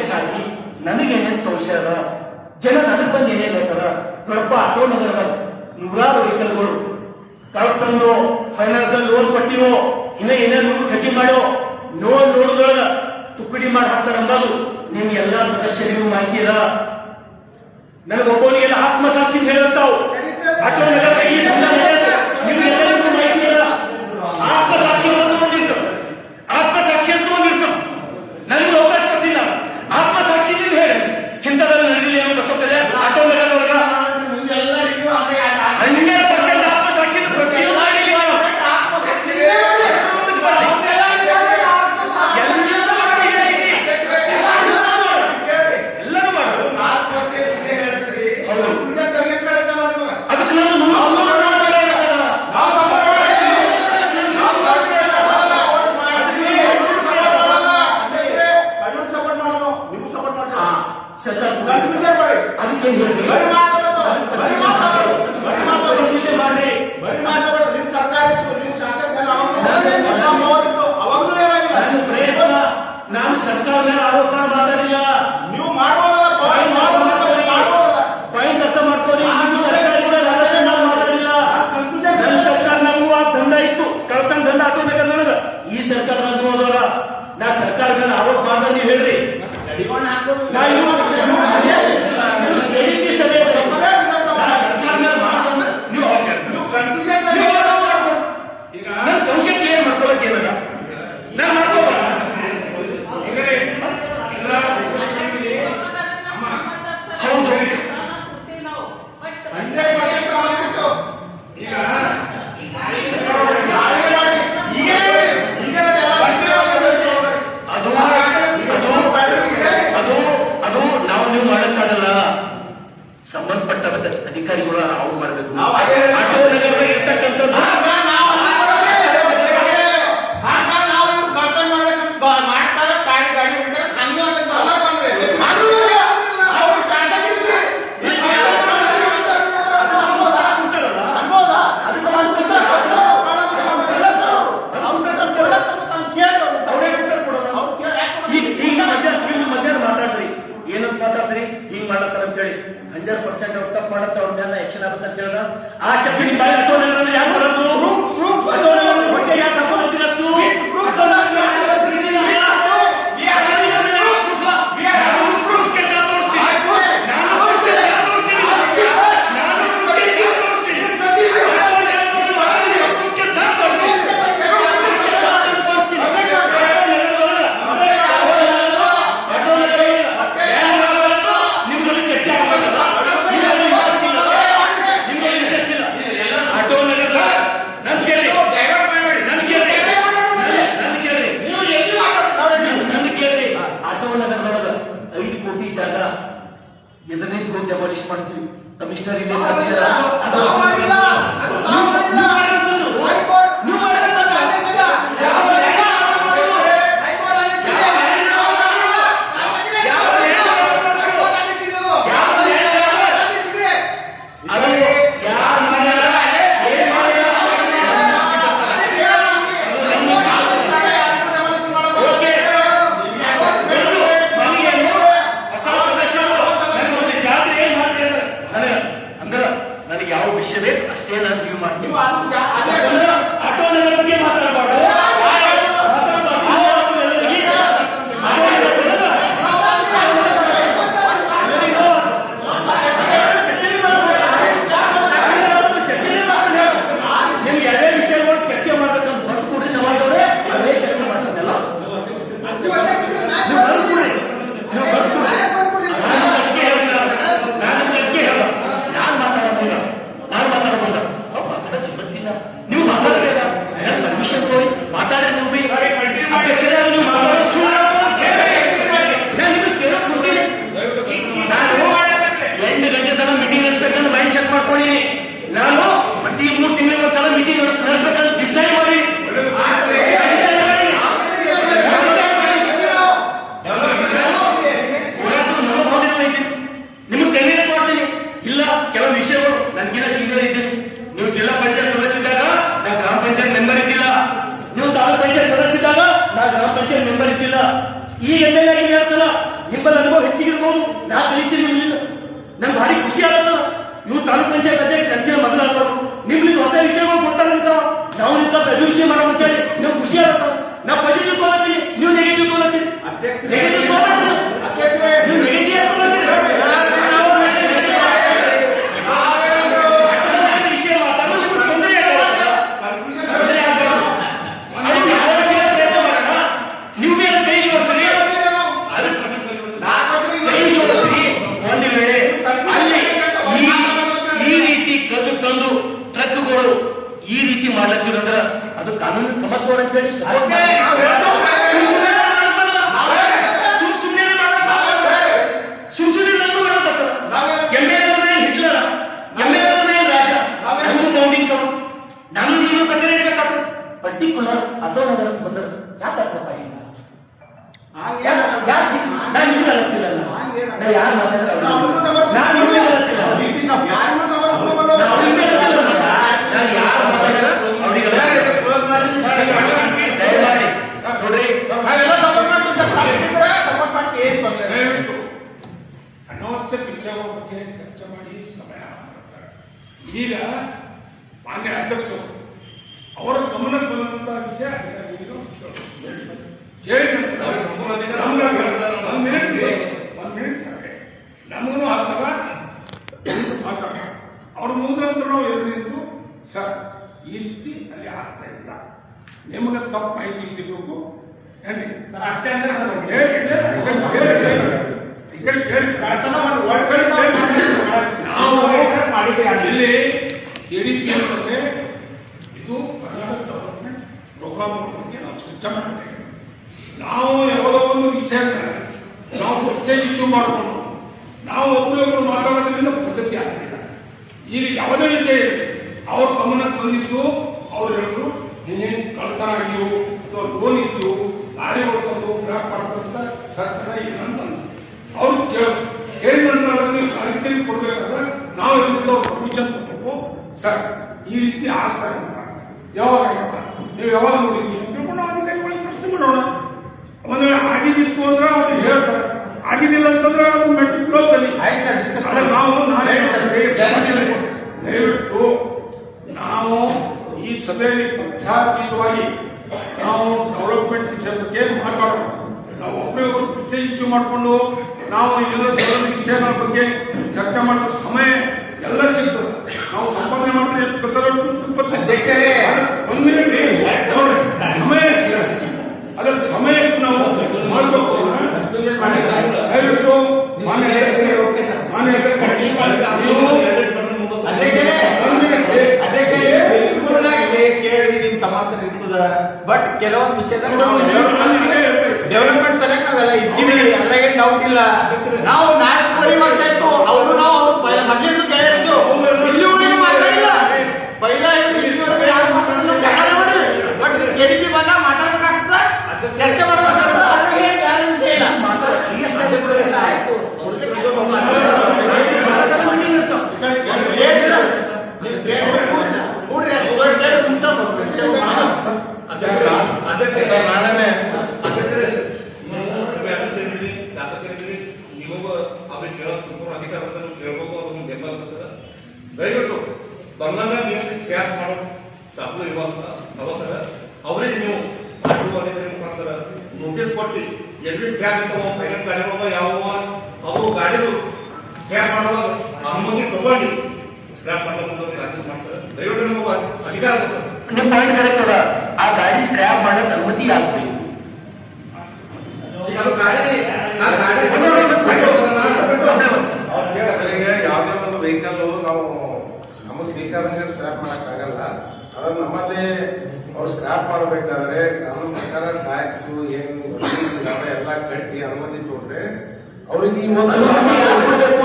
ಅಧ್ಯಕ್ಷ ಆಗಿ ನನಗೇನೇನು ಸಂಶಯ ಅದ, ಜನ ನನಗೆ ಬಂದು ಏನೇನು ಹೇಳ್ತಾರ. ನೋಡಪ್ಪ, ಆಟೋ ನಗರದ ನೂರಾರು ವೆಹಿಕಲ್ಗಳು ಕಳ್ತಂದು ಫೈನಾನ್ಸ್ ಲೋನ್ ಕೊಟ್ಟಿವೋ, ಇನ್ನ ಏನೇನು ಖರೀದಿ ಮಾಡೋ ನೋಡಿದೊಳಗ ತುಕ್ಕಡಿ ಮಾಡಿ ಹಾಕ್ತಾರ ಅಂಬದು ನಿಮ್ ಎಲ್ಲಾ ಸದಸ್ಯರಿಗೂ ಮಾಹಿತಿ ಅದ. ನನಗೊಬ್ಬನಿಗೆಲ್ಲ ಆತ್ಮಸಾಕ್ಷಿ ಹೇಳುತ್ತಾವು. ಆಟೋ ನಗರದ ಈ ನಿಮ್ಗೆಲ್ಲರಿಗೂ ಮಾಹಿತಿ ಅದ. ಆತ್ಮಸಾಕ್ಷಿ ತಗೊಂಡಿರ್ತಾವ, ಆತ್ಮಸಾಕ್ಷಿ ಅಂತ ತಗೊಂಡಿರ್ತಾವ. ನನಗೆ ಅವಕಾಶ ಕೊಟ್ಟಿಲ್ಲ. ಆತ್ಮಸಾಕ್ಷಿ ನೀವು ಹೇಳಿ ಇಂಥದ್ರಲ್ಲಿ ನನಗೆ ಏನು ಬರ್ತದೆ. ಆಟೋ ನಗರದೊಳಗ 100% ಆತ್ಮಸಾಕ್ಷಿ ನಾನು ಸರ್ಕಾರ ಮೇಲೆ ಆರೋಪ ಮಾತಾಡಿಲ್ಲ. ನೀವು ಪಾಯಿಂಟ್ ಅರ್ಥ ಮಾಡ್ಕೊಳ್ಳಿ. ಮಾತಾಡಿಲ್ಲ. ನನ್ನ ಸರ್ಕಾರ ನಾವು ಆ ದಂಡ ಇತ್ತು, ಕಳ್ತನ ದಂಡ ಹಾಕೋಬೇಕಂದ್ರ ಈ ಸರ್ಕಾರ ಹೋದವರ ನಾ ಸರ್ಕಾರ ಮೇಲೆ ಆರೋಪ ಮಾಡಿದ್ರೆ ನೀವು ಹೇಳ್ರಿ. ಸಂಶಯ ಕ್ಲಿಯರ್ ಮಾಡ್ಕೊಳಕ್ಕೆ ಏನದ ನಾನು ಮಾಡ್ಕೋಬಾರ. ಸಂಬಂಧಪಟ್ಟ ಅಧಿಕಾರಿಗಳು ಅವ್ರು ಮಾಡಬೇಕು. ಆಟೋ ನಗರದಾಗ ಇರ್ತಕ್ಕಂಥದ್ದು ಮಾತಾಡ್ರಿ, ಏನಂತ ಮಾತಾಡ್ರಿ, ಹಿಂಗ್ ಮಾಡತ್ತಾರ ಅಂತ ಹೇಳಿ 100% ಅವ್ರು ತಪ್ಪು ಮಾಡತ್ತ, ಅವ್ರ ಮೇಲೆ ಆಕ್ಷನ್ ಆಗುತ್ತೆ ಅಂತ ಹೇಳ. ಆ ಶಕ್ತಿ ಆಟೋ ನಗರ ಯಾಕೆ ಬರೋದು? ಹೊಟ್ಟೆ ಯಾಕೆ ಹಾಕೋದು? ಎದರಿಂದ ಡೆಮಾಲಿಷ್ ಮಾಡ್ತೀವಿ. ಕಮಿಷನರ್ ಇದೆ ಸಾಕ್ಷಿ ಯಾವ ವಿಷಯ ಬೇಕು ಅಷ್ಟೇ ನಾನು ನೀವು ಮಾಡ್ತೀವಿ. ಆಟೋ ನಗರ ಬಗ್ಗೆ ಮಾತಾಡಬಾರ್ದು. ನಿಮ್ಗೆ ಎರಡೇ ವಿಷಯಗಳು ಚರ್ಚೆ ಮಾಡ್ಬೇಕಂತ ಬಂದು ಕೂಡ್ರಿ ನವಾಜವ್ರೆ, ಅದೇ ಚರ್ಚೆ ಮಾಡ್ತಾನೆಲ್ಲ ನೀವು ಮಾತಾಡಬೇಡ. ನನ್ನ ಪರ್ಮಿಷನ್ ತೋರಿ ಮಾತಾಡಿ. ನೀವು ಅಧ್ಯಕ್ಷರಾಗಿ ನೀವು ಮಾತಾಡೋದು ನಾನು 8 ಗಂಟೆ ತನಕ ಮೀಟಿಂಗ್ ನಡೆಸ್ಬೇಕಂತ ಮೈಂಡ್ ಸೆಟ್ ಮಾಡ್ಕೊಂಡಿನಿ. ನಾನು ಪ್ರತಿ 3 ತಿಂಗಳಿಗೆ ಒಂದ್ಸಲ ಮೀಟಿಂಗ್ ನಡೆಸ್ಬೇಕಂತ ಡಿಸೈಡ್ ಮಾಡಿ ನಿಮಗೆ ಕನ್ವಿನ್ಸ್ ಮಾಡ್ತೀನಿ. ಇಲ್ಲ, ಕೆಲವು ವಿಷಯಗಳು ನನ್ಗಿನ ಸೀನಿಯರ್ ಇದ್ದೀನಿ. ನೀವು ಜಿಲ್ಲಾ ಪಂಚಾಯತ್ ಸದಸ್ಯರಾಗ ನಾ ಗ್ರಾಮ ಪಂಚಾಯತ್ ಮೆಂಬರ್ ಇದ್ದಿಲ್ಲ. ನೀವು ತಾಲೂಕ್ ಪಂಚಾಯತ್ ಸದಸ್ಯರಾಗ ನಾ ಗ್ರಾಮ ಪಂಚಾಯತ್ ಮೆಂಬರ್ ಇದ್ದಿಲ್ಲ. ಈಗ MLA ಆಗಿ 2 ಸಲ ನಿಮ್ಮಲ್ಲಿ ಅನುಭವ ಹೆಚ್ಚಿಗಿರ್ಬೋದು, ನಾ ಕಲಿತೀನಿ ನಿಮ್ಮಿಂದ. ನಂಗೆ ಭಾರಿ ಖುಷಿ ಆಗತ್ತ. ಇವು ತಾಲೂಕ್ ಪಂಚಾಯತ್ ಅಧ್ಯಕ್ಷ ಸಂಖ್ಯೆ ಮೊದಲಾದವರು ನಿಮ್ಲಿಂದ ಹೊಸ ವಿಷಯಗಳು ಗೊತ್ತಾಗತ್ತಾವ. ನಾವು ನಿಂತ ಅಭಿವೃದ್ಧಿ ಮಾಡೋ ಅಂತೇಳಿ ನಮ್ಗೆ ಖುಷಿ ಆಗತ್ತಾವ. ನಾ ಪಾಸಿಟಿವ್ ತೋಲತ್ತೀನಿ, ನೀವು ನೆಗೆಟಿವ್ ತೋಲತ್ತೀರಿ. ನೆಗೆಟಿವ್ ತೋಲತ್ತೀರಿ, ನೀವು ನೆಗೆಟಿವ್ ತೋಲತ್ತೀರಿ. ಈ ರೀತಿ ಮಾಡ್ಲತ್ತಿರಂದ್ರ ಅದು ಕಾನೂನು ಕ್ರಮತ್ವ ಅಂತ ಹೇಳಿ ನಾನು ನೀವು ಪ್ರಕಾರ ಇರ್ಬೇಕಾದ ಪರ್ಟಿಕ್ಯುಲರ್ ಅಥೋ ನಗರಕ್ಕೆ ಬಂದ ಯಾಕಪ್ಪ ಹಿಂಗ ನಾನು ನಿಮ್ಗೆ ಅಲ್ಲತ್ತಿಲ್ಲ, ನಾ ಯಾರು ಮಾತಾಡಿದ್ರೆ ನಾನು ನಿಮ್ಗೆ ಅಲ್ಲತ್ತಿಲ್ಲ, ನಾನು ಯಾರು ಮಾತಾಡಿದ್ರೆ ಅವ್ರಿಗೆ ದಯಮಾಡಿ ನೋಡ್ರಿ ಅನವಶ್ಯ ವಿಷಯಗಳ ಬಗ್ಗೆ ಚರ್ಚೆ ಮಾಡಿ ಸಮಯ. ಈಗ ಮಾನ್ಯ ಅಧ್ಯಕ್ಷರು ಅವರ ಗಮನಕ್ಕೆ ಬಂದಂತ ವಿಷಯ ನಮಗೂ ಆಗ್ತದ ಮಾತಾಡ ಅವ್ರ ಮುಂದೆ ನಾವು ಎದುರಿದ್ದು ಸರ್ ಈ ರೀತಿ ಅಲ್ಲಿ ಆಗ್ತಾ ಇಲ್ಲ, ನಿಮಗೆ ತಪ್ಪು ಮಾಹಿತಿ ತಿಳ್ಬೇಕು ಹೇಳಿ ಸರ್. ಅಷ್ಟೇ ಅಂದ್ರೆ ನಾವು ಇಲ್ಲಿ ಕೆಡಿಪಿ ಅಂತಂದ್ರೆ ಇದು ಕರ್ನಾಟಕ ಡೆವಲಪ್ಮೆಂಟ್ ಪ್ರೋಗ್ರಾಮ್ ಬಗ್ಗೆ ನಾವು ಚರ್ಚೆ ಮಾಡಬೇಕು. ನಾವು ಯಾವುದೋ ಒಂದು ವಿಷಯ ನಾವು ಪ್ರತ್ಯೇಕ ಇಶ್ಯೂ ಮಾಡಿಕೊಂಡು ನಾವು ಒಬ್ಬರೊಬ್ಬರು ಮಾತಾಡೋದ್ರಿಂದ ಪ್ರಗತಿ ಆಗಲಿಲ್ಲ. ಈಗ ಯಾವುದೇ ವಿಷಯ ಅವ್ರ ಗಮನಕ್ಕೆ ಬಂದಿತ್ತು, ಅವ್ರು ಹೇಳಿದ್ರು ಏನೇನು ಕಳ್ತನ ಆಗಿವು ಅಥವಾ ಲೋನ್ ಇತ್ತು, ಲಾರಿ ಹೊಡ್ಕೊಂಡು ಬ್ಲಾಕ್ ಮಾಡ್ತಾರಂತ ಸರ್ಕಾರ ಏನಂತ ಅವ್ರು ಕೇಳಿದ ನಂತರ ನೀವು ಕಾರ್ಯಕ್ರಮ ಕೊಡ್ಬೇಕಾದ್ರೆ ನಾವು ಇದರಿಂದ ಪರ್ಮಿಷನ್ ತಗೊಂಡು ಸರ್ ಈ ರೀತಿ ಆಗ್ತಾ ಇಲ್ಲ, ಯಾವಾಗ ನೀವು ಯಾವಾಗ ನೋಡಿದ್ವಿ ಅಂತ ತಿಳ್ಕೊಂಡು ನಾವು ಅಧಿಕಾರಿಗಳಿಗೆ ಪ್ರಶ್ನೆ ಮಾಡೋಣ. ಒಂದ್ ವೇಳೆ ಆಗಿದ್ದಿತ್ತು ಅಂದ್ರೆ ಅವ್ರು ಹೇಳ್ತಾರೆ, ಆಗಿದ್ದಿಲ್ಲ ಅಂತಂದ್ರೆ ಅದು ಮೆಟ್ರಿಕ್ ಕ್ಲೋಸ್ ಅಲ್ಲಿ ನಾವು ದಯವಿಟ್ಟು ನಾವು ಈ ಸಭೆಯಲ್ಲಿ ಪಕ್ಷಾತೀತವಾಗಿ ನಾವು ಡೆವಲಪ್ಮೆಂಟ್ ವಿಷಯ ಬಗ್ಗೆ ಮಾತಾಡೋಣ. ನಾವು ಒಬ್ಬರೊಬ್ಬರು ಪಿಚ್ಚೆ ಇಚ್ಚು ಮಾಡಿಕೊಂಡು ನಾವು ಎಲ್ಲ ವಿಷಯಗಳ ಬಗ್ಗೆ ಚರ್ಚೆ ಮಾಡೋ ಸಮಯ ಎಲ್ಲ ಸಿಗ್ತದೆ. ನಾವು ಸಂಪಾದನೆ ಮಾಡಿದ್ರೆ ಸಮಯ ಅದರ ಸಮಯಕ್ಕೆ ನಾವು ಮಾಡಬೇಕು. ದಯವಿಟ್ಟು ಕೇಳಿ ನಿಮ್ ಸಮಾಧಾನ ಇರ್ತದ. ಬಟ್ ಕೆಲವೊಂದು ವಿಷಯದಾಗ ಡೆವಲಪ್ಮೆಂಟ್ ಸಲಕ್ ನಾವೆಲ್ಲ ಇದ್ದೀವಿ, ಎಲ್ಲ ಏನ್ ಡೌಟ್ ಇಲ್ಲ. ನಾವು 4 ವರ್ಷ ಆಯ್ತು ಅವರು ನಾವು ಮೊದಲಿಂದ ಕೇಳಿದ್ದು ಇಲ್ಲಿವರೆಗೂ ಮಾತಾಡಿಲ್ಲ. ಪೈಲ ಇಲ್ಲಿವರೆಗೂ ಯಾರು ಮಾತಾಡಿಲ್ಲ ಮಾಡಿ, ಬಟ್ ಕೆಡಿಪಿ ಬಂದ ಮಾತಾಡಬೇಕಾಗ್ತದ, ಚರ್ಚೆ ಮಾಡಬೇಕಾಗ್ತದ. ನಿಮಗೂ ಅವ್ರಿಗೆ ಕೇಳೋ ಸಂಪೂರ್ಣ ಅಧಿಕಾರ ಕೇಳಬೇಕು, ಅವ್ರಿಗೆ ಬೆಂಬಲ ಸರ್. ದಯವಿಟ್ಟು ಬಂಗಾಗ ನೀವು ಸ್ಕ್ಯಾಪ್ ಮಾಡೋ ಚಾಪು ಅವಸರ ಅವ್ರಿಗೆ ನೀವು ಅಧಿಕಾರಿ ಮುಖಾಂತರ ನೋಟಿಸ್ ಕೊಟ್ಟು ಎಲ್ಲಿ ಸ್ಕ್ಯಾಪ್ ಇರ್ತಾವ ಫೈನಾನ್ಸ್ ಗಾಡಿಗಳು ಯಾವ ಅವು ಗಾಡಿಗಳು ಸ್ಕ್ಯಾಪ್ ಮಾಡುವಾಗ ಅನುಮತಿ ತಗೊಂಡು ಸ್ಕ್ರಾಪ್ ಮಾಡ್ಲಿಕ್ಕೆ ಆದೇಶ ಮಾಡ್ತಾರೆ. ದಯವಿಟ್ಟು ನಿಮಗೆ ಅಧಿಕಾರ ಇದೆ ಸರ್. ನಿಮ್ಮ ಪಾಯಿಂಟ್ ಕರೆಕ್ಟ್ ಅದ. ಆ ಗಾಡಿ ಸ್ಕ್ರಾಪ್ ಮಾಡಕ್ ಅನುಮತಿ ಆಗ್ಬೇಕು. ಯಾವುದೇ ಒಂದು ವೆಹಿಕಲ್ ನಾವು ನಮಗೆ ಬೇಕಾದಂಗೆ ಸ್ಕ್ರಾಪ್ ಮಾಡಕ್ ಆಗಲ್ಲ. ಅದನ್ನ ನಮ್ಮಲ್ಲಿ ಅವ್ರು ಸ್ಕ್ರಾಪ್ ಮಾಡಬೇಕಾದ್ರೆ ಕಾನೂನು ಪ್ರಕಾರ ಟ್ಯಾಕ್ಸ್ ಏನು ಎಲ್ಲ ಕಟ್ಟಿ ಅನುಮತಿ ತೊಗೊಂಡ್ರೆ ಅವ್ರಿಗೆ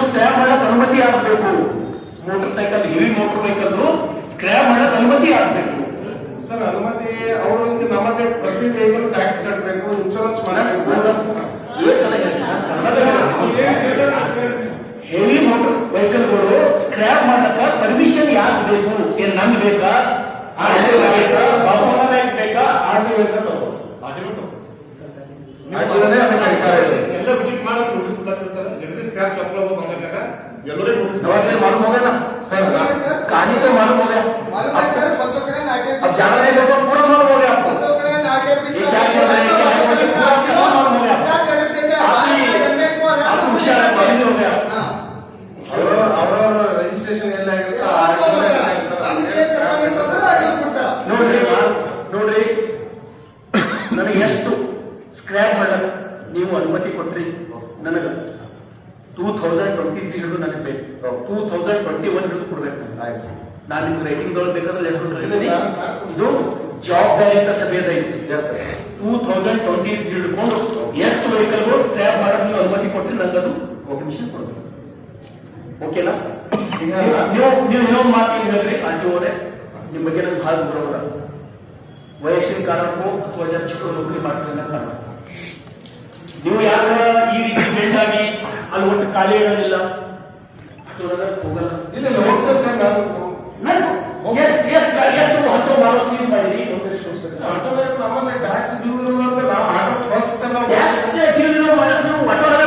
ಸ್ಕ್ರಾಪ್ ಮಾಡಕ್ ಅನುಮತಿ ಆಗ್ಬೇಕು. Motor cycle heavy motor vehicle scrap ಮಾಡಕ್ ಅನುಮತಿ ಆಗ್ಬೇಕು ಸರ್. ಅನುಮತಿ ಅವ್ರಿಗೆ ನಮಗೆ ಪ್ರತಿ ವೆಹಿಕಲ್ ಟ್ಯಾಕ್ಸ್ ಕಟ್ಟಬೇಕು, ಇನ್ಶೂರೆನ್ಸ್ ಮಾಡಬೇಕು. ಹೆವಿ ಮೋಟರ್ ವೆಹಿಕಲ್ಗಳು ಸ್ಕ್ರಾಪ್ ಮಾಡಕ ಪರ್ಮಿಷನ್ ಯಾಕೆ ಬೇಕು? ಏನ್ ನನ್ ಬೇಕಾ, ಬೇಕಾ, ಎಲ್ಲ ವಿಸಿಟ್ ಮಾಡೋದು ಎಲ್ಲರೂ ನೋಟಿಸ್ नवाज भाई मालूम हो गया ना सर कहानी तो मालूम हो गया मालूम है सर, बसों का नाट्य अब जाना नहीं तो पूरा मालूम हो गया आपको बसों का नाट्य ये क्या चल रहा है क्या है मुझे पूरा मालूम हो गया क्या कर देते हैं आपको हुशार है मालूम हो गया हाँ ಅವ್ರವ್ರ ರಿಜಿಸ್ಟ್ರೇಷನ್ ಎಲ್ಲ ಆಗಿರುತ್ತೆ ನೋಡ್ರಿ ನೋಡ್ರಿ ನನಗೆ ಎಷ್ಟು ಸ್ಕ್ರ್ಯಾಪ್ ಮಾಡಕ್ ನೀವು ಅನುಮತಿ ಕೊಟ್ರಿ ನನಗ 2023 ಹಿಡಿದು ನನಗೆ ಬೇಕು 2021 ಹಿಡಿದು ಕೊಡ್ಬೇಕು ನನಗೆ. ಆಯ್ತು ನಾನು ನಿಮ್ಗೆ ರೈಟಿಂಗ್ ದೊಳಗೆ ಬೇಕಾದ್ರೆ ಲೆಟರ್ ಬರೀತೀನಿ. ಇದು ಜವಾಬ್ದಾರಿಯುತ ಸಭೆಯದ ಇದು ಎಸ್ ಸರ್ 2020 ಹಿಡ್ಕೊಂಡು ಎಷ್ಟು ವೆಹಿಕಲ್ಗಳು ಸ್ಕ್ರ್ಯಾಪ್ ಮಾಡಕ್ ನೀವು ಅನುಮತಿ ಕೊಟ್ರಿ ನಂಗದು ಪರ್ಮಿಷನ್ ಕೊಡ್ಬೇಕು. ಓಕೆನಾ? ನೀವು ಇನ್ನೊಂದು ಮಾತು ಏನ್ ಹೇಳ್ರಿ ಆಂಟಿ ಅವರೇ, ನಿಮ್ಮ ಬಗ್ಗೆ ನಂಗೆ ಭಾಳ ಗೌರವ. ವಯಸ್ಸಿನ ಕಾರಣಕ್ಕೂ ಅಥವಾ ಜನ ಚುಟ್ಟು ನೌಕರಿ ಮಾಡ್ತಾರೆ ಅನ್ನೋ ಕಾರಣ ನೀವು ಯಾರ ಈ ರೀತಿ ಬೆಂಡ್ ಆಗಿ ಅಲ್ಲಿ ಒಟ್ಟು ಖಾಲಿ ಇರೋದಿಲ್ಲ ಅಥವಾ ಹೋಗಲ್ಲ. ಇಲ್ಲ ಇಲ್ಲ ಹೋಗ್ತೇವೆ ಸರ್ ನಾನು ಎಷ್ಟು ಹತ್ತು ಮಾಡೋ ಸೀಸ್ ಮಾಡಿರಿ ಆಟೋ ನಮ್ಮಲ್ಲಿ ಟ್ಯಾಕ್ಸ್ ಡ್ಯೂ ಇರೋದಂತ ನಾವು ಆಟೋ ಫಸ್ಟ್ ಸರ್ ನಾವು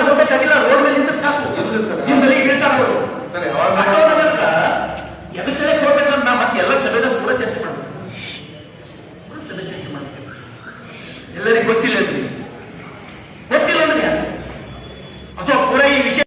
ಹೋಗ್ಬೇಕಾಗಿಲ್ಲ, ರೋಡ್ ಮೇಲೆ ನಿಂತ ಸಾಕು. ಇಲ್ಲ ಸರ್. ನಿಮ್ಮ ಬೆಳಿಗ್ಗೆ ಬೇಕಾಗೋದು ಸರ್ ಯಾವಾಗ ಎದು ಸರಿ ಹೋಗ್ಬೇಕಂತ ನಾ ಮತ್ತೆ ಎಲ್ಲ ಸಭೆದಾಗ ಕೂಡ ಚರ್ಚೆ ಮಾಡ್ಬೇಕು. ಎಲ್ಲರಿಗೂ ಗೊತ್ತಿಲ್ಲ